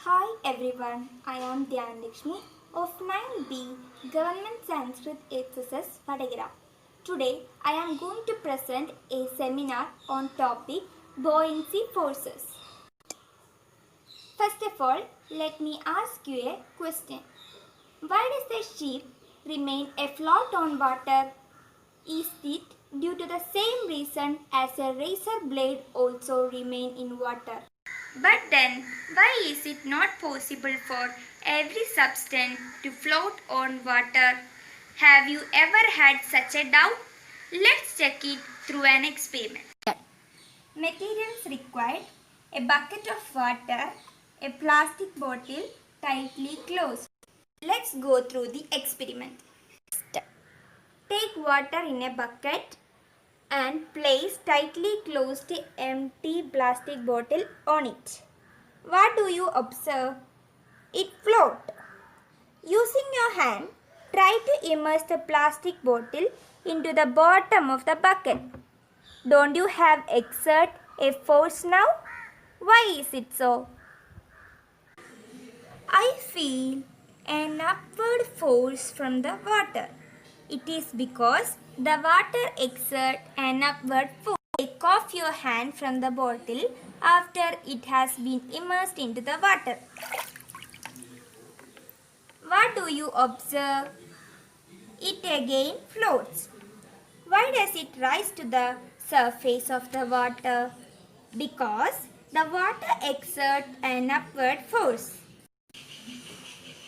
Hi everyone, I am Dhyan Lakshmi of 9B Government Sanskrit HSS Vadagara. Today I am going to present a seminar on topic buoyancy forces. First of all, let me ask you a question. Why does a ship remain afloat on water? Is it due to the same reason as a razor blade also remain in water? But then, why is it not possible for every substance to float on water? Have you ever had such a doubt? Let's check it through an experiment. Materials required: a bucket of water, a plastic bottle tightly closed. Let's go through the experiment. Take water in a bucket and place tightly closed empty plastic bottle on it. What do you observe? It floats. Using your hand, try to immerse the plastic bottle into the bottom of the bucket. Don't you have exert a force now? Why is it so? I feel an upward force from the water. It is because the water exerts an upward force. Take off your hand from the bottle after it has been immersed into the water. What do you observe? It again floats. Why does it rise to the surface of the water? Because the water exerts an upward force.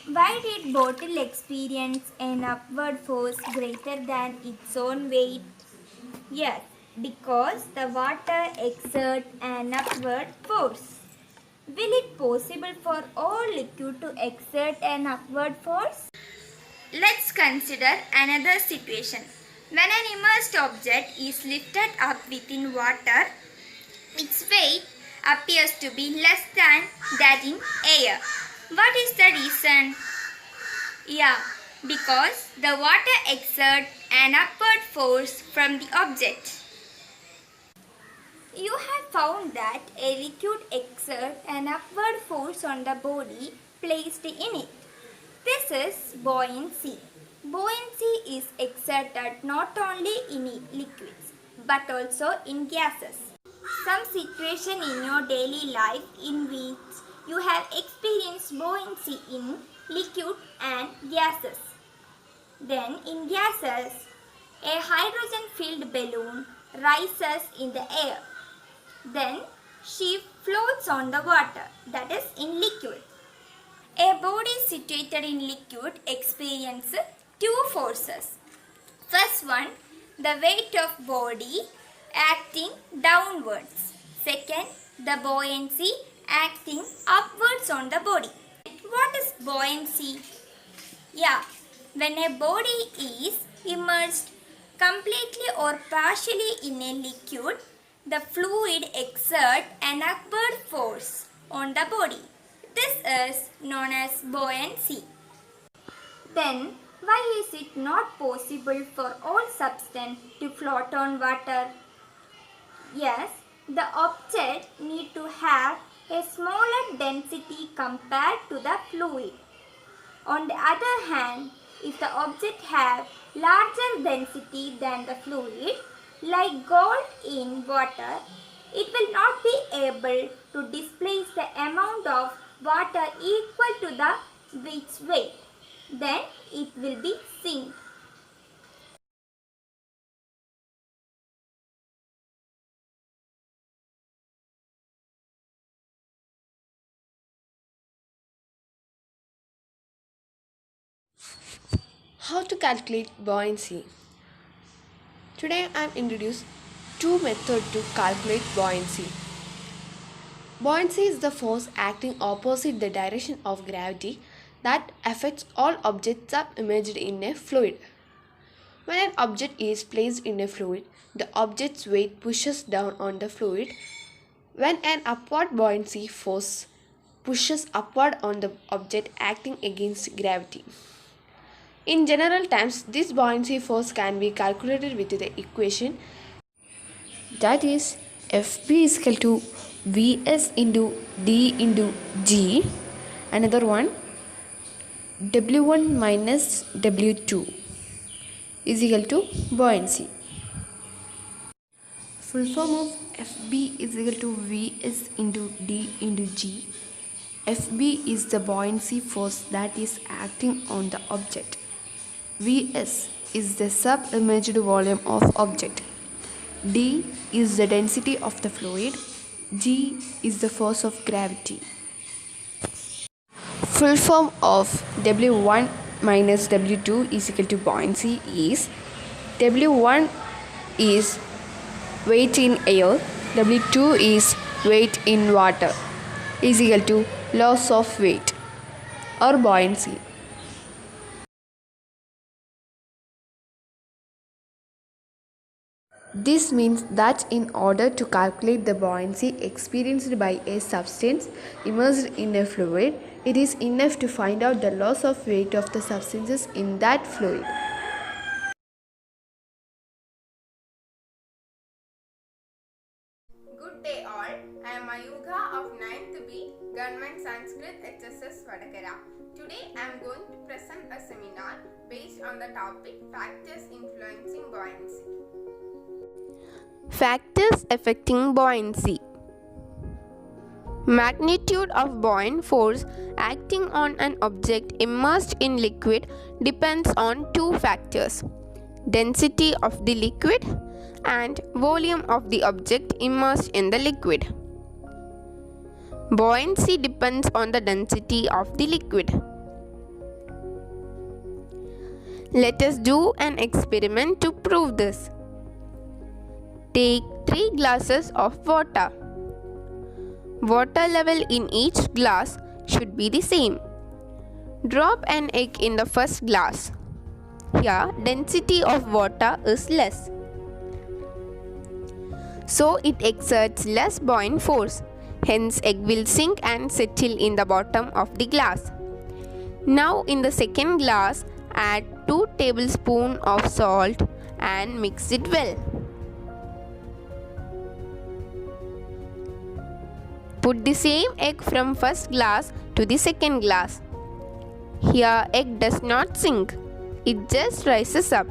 Why did bottle experience an upward force greater than its own weight? Yes, because the water exerts an upward force. Will it possible for all liquid to exert an upward force? Let's consider another situation. When an immersed object is lifted up within water, its weight appears to be less than that in air. What is the reason? Yeah, because the water exerts an upward force from the object. You have found that a liquid exerts an upward force on the body placed in it. This is buoyancy. Buoyancy is exerted not only in liquids but also in gases. Some situation in your daily life in which you have experienced buoyancy in liquid and gases. Then in gases, a hydrogen-filled balloon rises in the air. Then she floats on the water, that is in liquid. A body situated in liquid experiences two forces. First one, the weight of body acting downwards. Second, the buoyancy acting upwards on the body. What is buoyancy? Yeah, when a body is immersed completely or partially in a liquid, the fluid exerts an upward force on the body. This is known as buoyancy. Then, why is it not possible for all substance to float on water? Yes, the object need to have a smaller density compared to the fluid. On the other hand, if the object have larger density than the fluid, like gold in water, it will not be able to displace the amount of water equal to its weight. Then it will be sink. How to calculate buoyancy? Today I am introduced two methods to calculate buoyancy. Buoyancy is the force acting opposite the direction of gravity that affects all objects submerged in a fluid. When an object is placed in a fluid, the object's weight pushes down on the fluid. When an upward buoyancy force pushes upward on the object acting against gravity. In general terms, this buoyancy force can be calculated with the equation that is Fp is equal to Vs into d into g, Another one, W1 minus W2 is equal to buoyancy. Full form of FB is equal to Vs into D into G. FB is the buoyancy force that is acting on the object. Vs is the submerged volume of object. D is the density of the fluid. G is the force of gravity. Full form of W1 minus W2 is equal to buoyancy is W1 is weight in air, W2 is weight in water is equal to loss of weight or buoyancy. This means that in order to calculate the buoyancy experienced by a substance immersed in a fluid, it is enough to find out the loss of weight of the substances in that fluid. Good day all. I am Ayuga of 9th B, Government Sanskrit HSS Vadakara. Today I am going to present a seminar based on the topic Factors Influencing Buoyancy. Factors affecting buoyancy. Magnitude of buoyant force acting on an object immersed in liquid depends on two factors: density of the liquid and volume of the object immersed in the liquid. Buoyancy depends on the density of the liquid. Let us do an experiment to prove this. Take 3 glasses of water. Water level in each glass should be the same. Drop an egg in the first glass. Here, density of water is less, so it exerts less buoyant force. Hence, egg will sink and settle in the bottom of the glass. Now, in the second glass, add 2 tablespoons of salt and mix it well. Put the same egg from first glass to the second glass. Here, egg does not sink. It just rises up.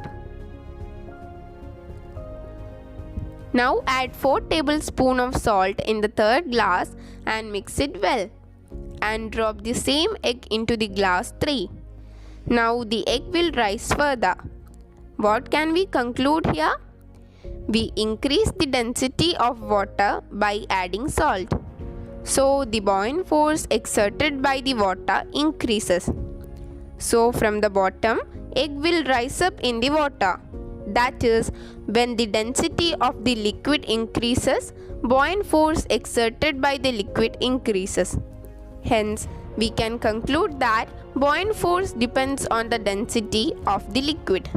Now add 4 tablespoons of salt in the third glass and mix it well. And drop the same egg into the glass 3. Now the egg will rise further. What can we conclude here? We increase the density of water by adding salt. So the buoyant force exerted by the water increases. So from the bottom, egg will rise up in the water. That is, when the density of the liquid increases, buoyant force exerted by the liquid increases. Hence, we can conclude that buoyant force depends on the density of the liquid.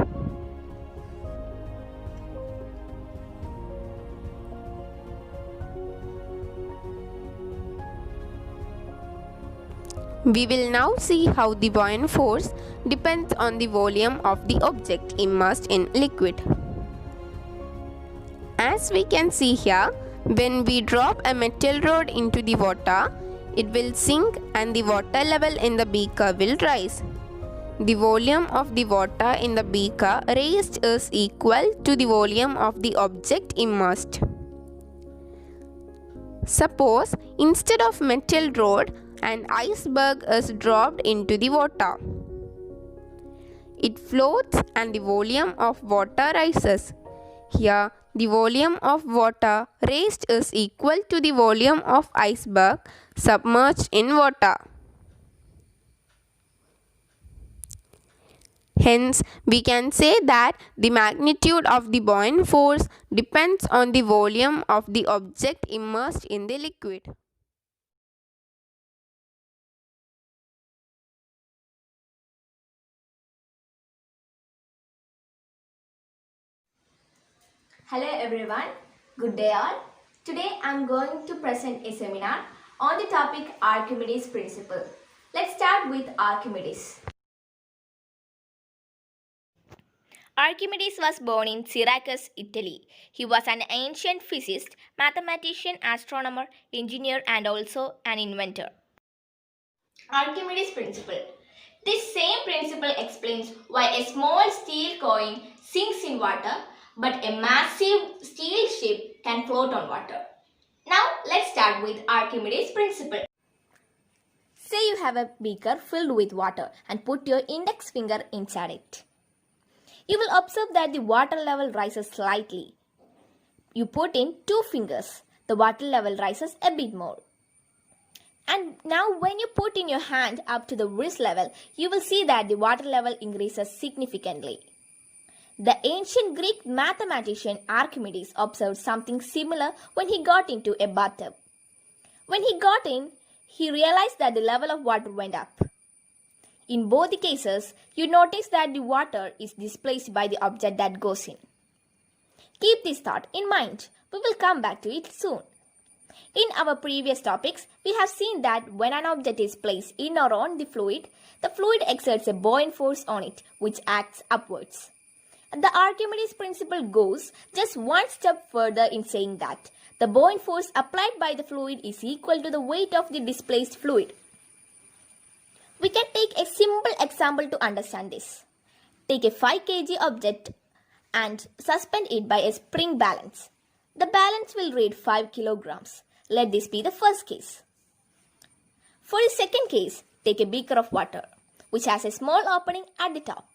We will now see how the buoyant force depends on the volume of the object immersed in liquid. As we can see here, when we drop a metal rod into the water, it will sink and the water level in the beaker will rise. The volume of the water in the beaker raised is equal to the volume of the object immersed. Suppose instead of metal rod, an iceberg is dropped into the water. It floats and the volume of water rises. Here, the volume of water raised is equal to the volume of iceberg submerged in water. Hence, we can say that the magnitude of the buoyant force depends on the volume of the object immersed in the liquid. Hello everyone, good day all. Today I am going to present a seminar on the topic Archimedes principle. Let's start with Archimedes. Archimedes was born in Syracuse, Italy. He was an ancient physicist, mathematician, astronomer, engineer and also an inventor. Archimedes principle. This same principle explains why a small steel coin sinks in water but a massive steel ship can float on water. Now let's start with Archimedes principle. Say you have a beaker filled with water and put your index finger inside it. You will observe that the water level rises slightly. You put in 2 fingers. The water level rises a bit more. And now when you put in your hand up to the wrist level, you will see that the water level increases significantly. The ancient Greek mathematician Archimedes observed something similar when he got into a bathtub. When he got in, he realized that the level of water went up. In both the cases, you notice that the water is displaced by the object that goes in. Keep this thought in mind. We will come back to it soon. In our previous topics, we have seen that when an object is placed in or on the fluid exerts a buoyant force on it, which acts upwards. The Archimedes principle goes just one step further in saying that the buoyant force applied by the fluid is equal to the weight of the displaced fluid. We can take a simple example to understand this. Take a 5 kg object and suspend it by a spring balance. The balance will weigh 5 kilograms. Let this be the first case. For the second case, take a beaker of water, which has a small opening at the top.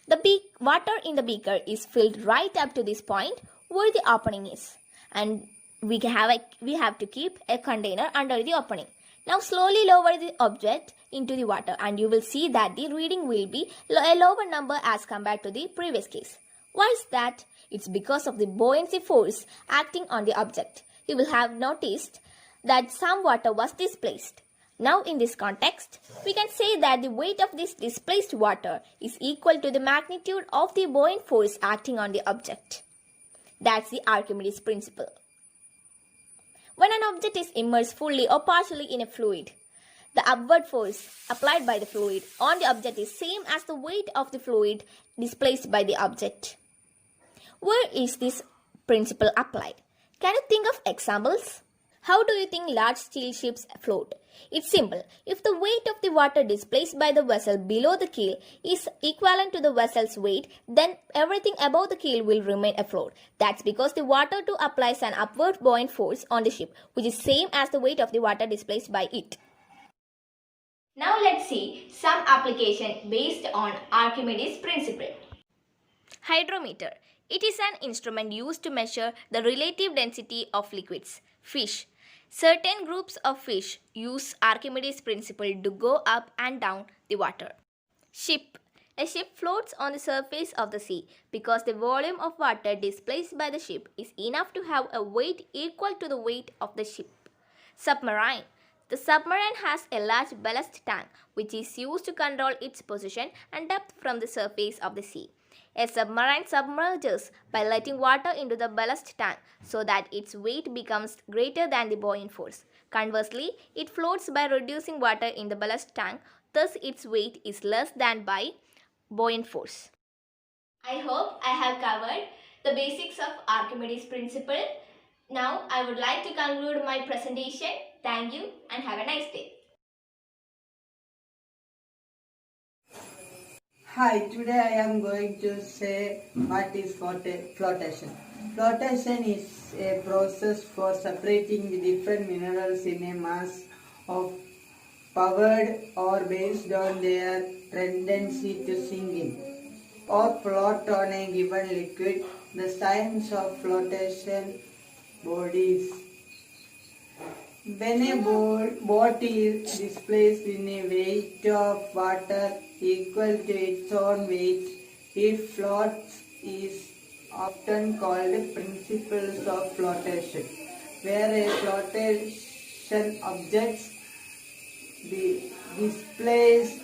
The water in the beaker is filled right up to this point where the opening is, and we have to keep a container under the opening. Now slowly lower the object into the water, and you will see that the reading will be a lower number as compared to the previous case. Why is that? It's because of the buoyancy force acting on the object. You will have noticed that some water was displaced. Now in this context, we can say that the weight of this displaced water is equal to the magnitude of the buoyant force acting on the object. That's the Archimedes principle. When an object is immersed fully or partially in a fluid, the upward force applied by the fluid on the object is same as the weight of the fluid displaced by the object. Where is this principle applied? Can you think of examples? How do you think large steel ships float? It's simple. If the weight of the water displaced by the vessel below the keel is equivalent to the vessel's weight, then everything above the keel will remain afloat. That's because the water too applies an upward buoyant force on the ship, which is same as the weight of the water displaced by it. Now let's see some application based on Archimedes principle. Hydrometer. It is an instrument used to measure the relative density of liquids. Fish. Certain groups of fish use Archimedes principle to go up and down the water. Ship. A ship floats on the surface of the sea because the volume of water displaced by the ship is enough to have a weight equal to the weight of the ship. Submarine. The submarine has a large ballast tank which is used to control its position and depth from the surface of the sea. A submarine submerges by letting water into the ballast tank so that its weight becomes greater than the buoyant force. Conversely, it floats by reducing water in the ballast tank, thus its weight is less than by buoyant force. I hope I have covered the basics of Archimedes principle. Now I would like to conclude my presentation. Thank you and have a nice day. Hi, today I am going to say what is flotation. Flotation is a process for separating the different minerals in a mass of powered or based on their tendency to sink in or float on a given liquid. The science of flotation bodies. When a boat is displaced in a weight of water equal to its own weight, it floats is often called principles of flotation, where a flotation object displays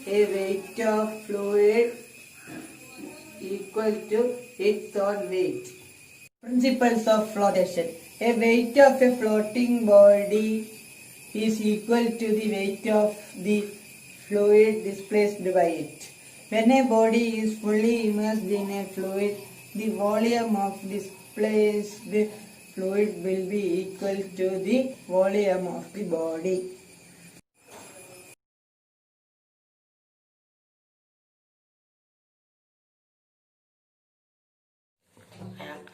a weight of fluid equal to its own weight. Principles of flotation. A weight of a floating body is equal to the weight of the fluid displaced by it. When a body is fully immersed in a fluid, the volume of displaced fluid will be equal to the volume of the body.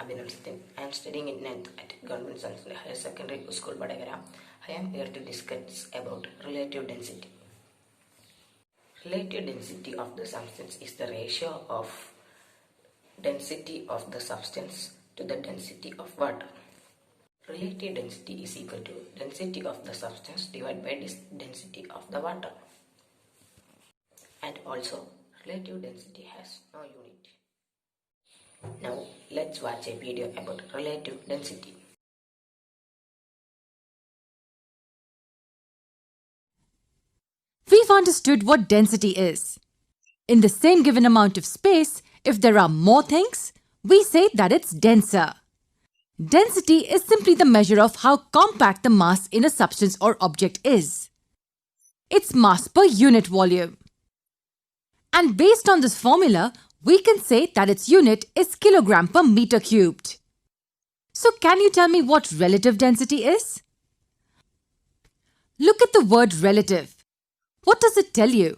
Abhinav Sithin. I am studying in 9th at Government Science Higher Secondary School, Badagara. I am here to discuss about relative density. Relative density of the substance is the ratio of density of the substance to the density of water. Relative density is equal to density of the substance divided by density of the water. And also, relative density has no unit. Now, let's watch a video about relative density. We've understood what density is. In the same given amount of space, if there are more things, we say that it's denser. Density is simply the measure of how compact the mass in a substance or object is. It's mass per unit volume. And based on this formula, we can say that its unit is kilogram per meter cubed. So can you tell me what relative density is? Look at the word relative. What does it tell you?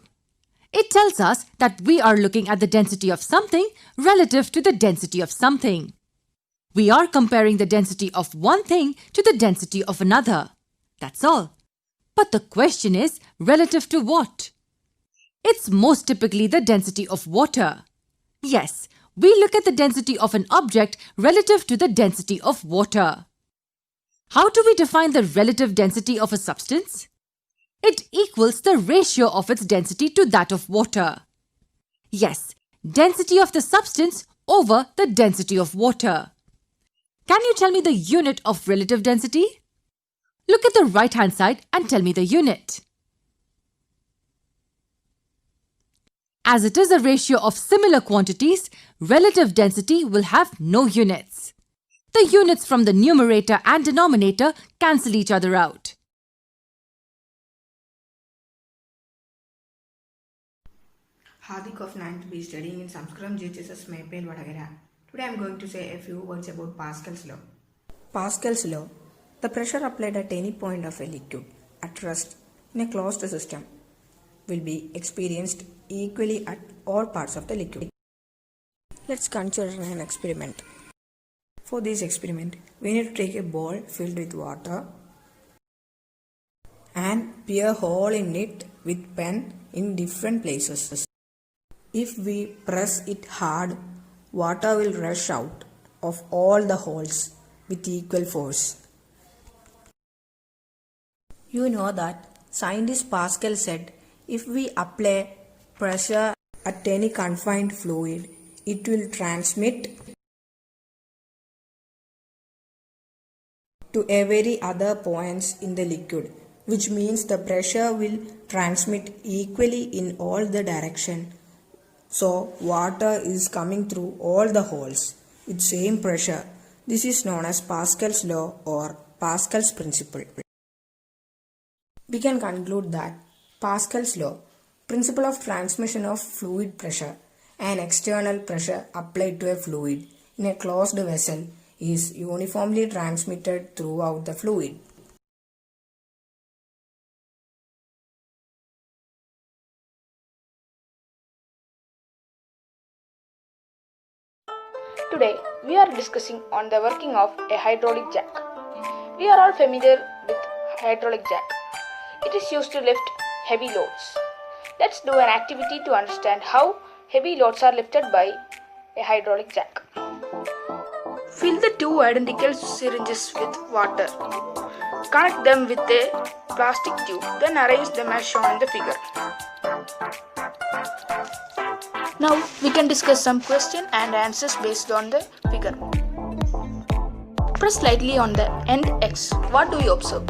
It tells us that we are looking at the density of something relative to the density of something. We are comparing the density of one thing to the density of another. That's all. But the question is, relative to what? It's most typically the density of water. Yes, we look at the density of an object relative to the density of water. How do we define the relative density of a substance? It equals the ratio of its density to that of water. Yes, density of the substance over the density of water. Can you tell me the unit of relative density? Look at the right-hand side and tell me the unit. As it is a ratio of similar quantities, relative density will have no units. The units from the numerator and denominator cancel each other out. Hardik of 9th B studying in Samskaram GHSS Maypel, Vadagara. Today I am going to say a few words about Pascal's law. Pascal's law. The pressure applied at any point of a liquid at rest in a closed system will be experienced equally at all parts of the liquid. Let's consider an experiment. For this experiment, we need to take a bowl filled with water and pierce a hole in it with pen in different places. If we press it hard, water will rush out of all the holes with equal force. You know that scientist Pascal said if we apply pressure at any confined fluid, it will transmit to every other points in the liquid, which means the pressure will transmit equally in all the direction. So water is coming through all the holes with same pressure. This is known as Pascal's law or Pascal's principle. We can conclude that Pascal's law, principle of transmission of fluid pressure and external pressure applied to a fluid in a closed vessel, is uniformly transmitted throughout the fluid. Today, we are discussing on the working of a hydraulic jack. We are all familiar with hydraulic jack. It is used to lift heavy loads. Let's do an activity to understand how heavy loads are lifted by a hydraulic jack. Fill the two identical syringes with water. Connect them with a plastic tube, then arrange them as shown in the figure. Now we can discuss some question and answers based on the figure. Press slightly on the end X. What do you observe?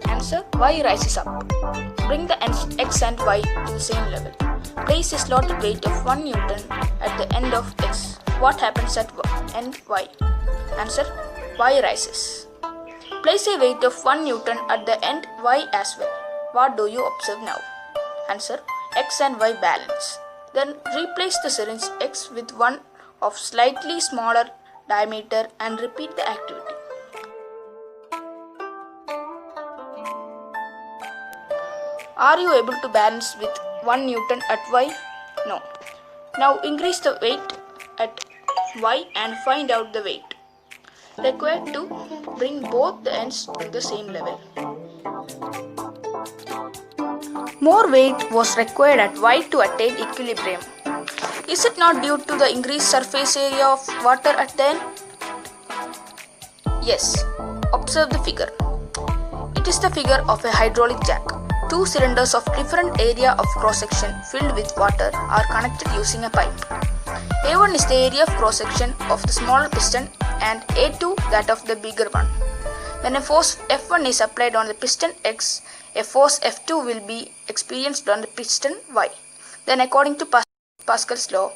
Answer: Y rises up. Bring the ends X and Y to the same level. Place a slotted weight of 1 Newton at the end of X. What happens at end Y? Answer: Y rises. Place a weight of 1 Newton at the end Y as well. What do you observe now? Answer: X and Y balance. Then replace the syringe X with one of slightly smaller diameter and repeat the activity. Are you able to balance with 1 Newton at Y? No. Now increase the weight at Y and find out the weight. required to bring both the ends to the same level. More weight was required at Y to attain equilibrium. Is it not due to the increased surface area of water at the end? Yes. Observe the figure. It is the figure of a hydraulic jack. Two cylinders of different area of cross-section filled with water are connected using a pipe. A1 is the area of cross-section of the smaller piston and A2 that of the bigger one. When a force F1 is applied on the piston X, a force F2 will be experienced on the piston Y. Then according to Pascal's law,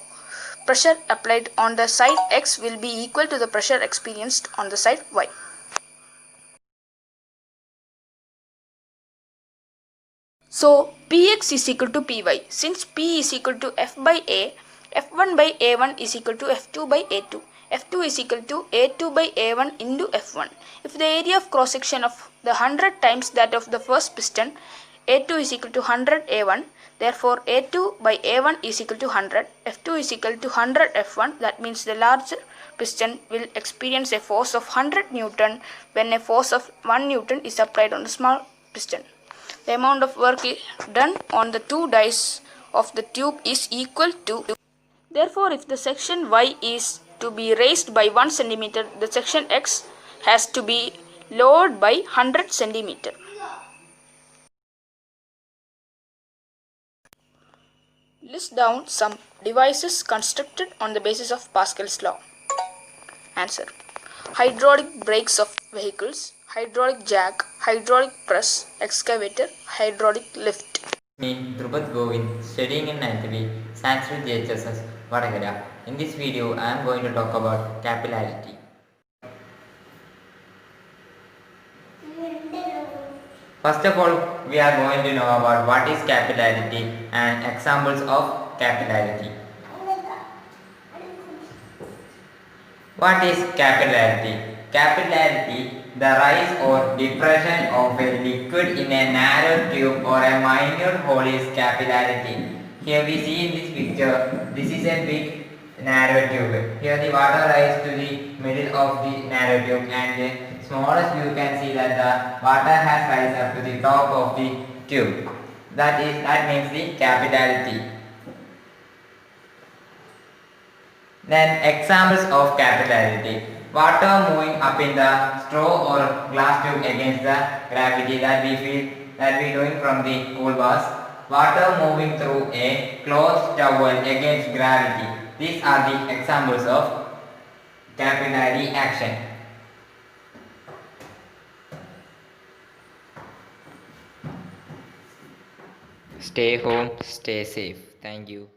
pressure applied on the side X will be equal to the pressure experienced on the side Y. So Px is equal to Py. Since P is equal to F by A, F1 by A1 is equal to F2 by A2. F2 is equal to A2 by A1 into F1. If the area of cross section of the 100 times that of the first piston, A2 is equal to 100 A1. Therefore, A2 by A1 is equal to 100. F2 is equal to 100 F1. That means the larger piston will experience a force of 100 Newton when a force of 1 Newton is applied on the small piston. The amount of work done on the two dies of the tube is equal to. Therefore, if the section Y is to be raised by 1 cm, the section X has to be lowered by 100 cm. List down some devices constructed on the basis of Pascal's law. Answer: hydraulic brakes of vehicles, hydraulic jack, hydraulic press, excavator, hydraulic lift. Me, Drupad Govind, studying in 9th B, Sanskrit JHSS, Vadagara. In this video, I am going to talk about capillarity. First of all, we are going to know about what is capillarity and examples of capillarity. What is capillarity? Capillarity, the rise or depression of a liquid in a narrow tube or a minute hole is capillarity. Here we see in this picture, this is a big narrow tube. Here the water rises to the middle of the narrow tube, and the smallest you can see that the water has rise up to the top of the tube. That means the capillarity. Then examples of capillarity. Water moving up in the straw or glass tube against the gravity that we doing from the pool bars. Water moving through a cloth towel against gravity. These are the examples of capillary action. Stay home, stay safe. Thank you.